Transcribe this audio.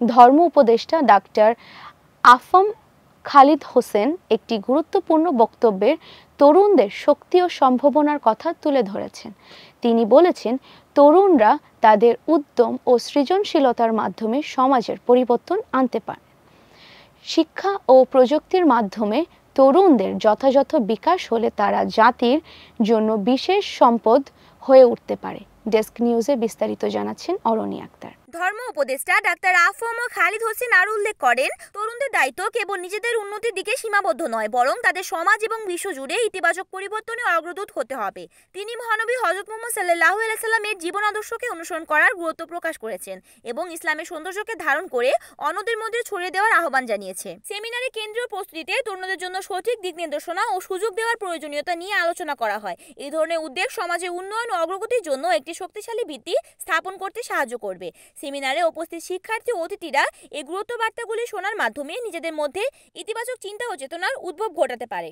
ধর্ম উপদেষ্টা ডাক্তার আফম খালিদ হোসেন একটি গুরুত্বপূর্ণ বক্তব্যে তরুণদের শক্তি ও সম্ভাবনার কথা তুলে ধরেছেন। তিনি বলেছেন, তরুণরা তাদের উদ্যম ও সৃজনশীলতার মাধ্যমে সমাজের পরিবর্তন আনতে পারে। শিক্ষা ও প্রযুক্তির মাধ্যমে তরুণদের যথাযথ বিকাশ হলে তারা জাতির জন্য বিশেষ সম্পদ হয়ে উঠতে পারে। ডেস্ক নিউজে বিস্তারিত জানাচ্ছেন অরণি আক্তার। ধর্ম উপদেষ্টা ডাক্তার আফম খালিদ হোসেন আরও উল্লেখ করেন, তরুণদের দায়িত্ব কেবল নিজেদের উন্নতির দিকে সীমাবদ্ধ নয়, বরং তাদের সমাজ এবং বিশ্ব জুড়ে ইতিবাচক পরিবর্তনে অগ্রদূত হতে হবে। তিনি মহানবী হযরত মুহাম্মদ সাল্লাল্লাহু আলাইহি সাল্লামের জীবন আদর্শকে অনুসরণ করার গুরুত্ব প্রকাশ করেছেন এবং ইসলামের সৌন্দর্যকে ধারণ করে অন্যদের মধ্যে ছড়িয়ে দেওয়ার আহ্বান জানিয়েছে। সেমিনারে কেন্দ্রীয় প্রস্তুতিতে তরুণদের জন্য সঠিক দিক নির্দেশনা ও সুযোগ দেওয়ার প্রয়োজনীয়তা নিয়ে আলোচনা করা হয়। এই ধরনের উদ্যোগ সমাজের উন্নয়ন ও অগ্রগতির জন্য একটি শক্তিশালী ভিত্তি স্থাপন করতে সাহায্য করবে। সেমিনারে উপস্থিত শিক্ষার্থী ও অতিথিরা এই গুরুত্ব বার্তাগুলি শোনার মাধ্যমে নিজেদের মধ্যে ইতিবাচক চিন্তা ও চেতনার উদ্ভব ঘটাতে পারে।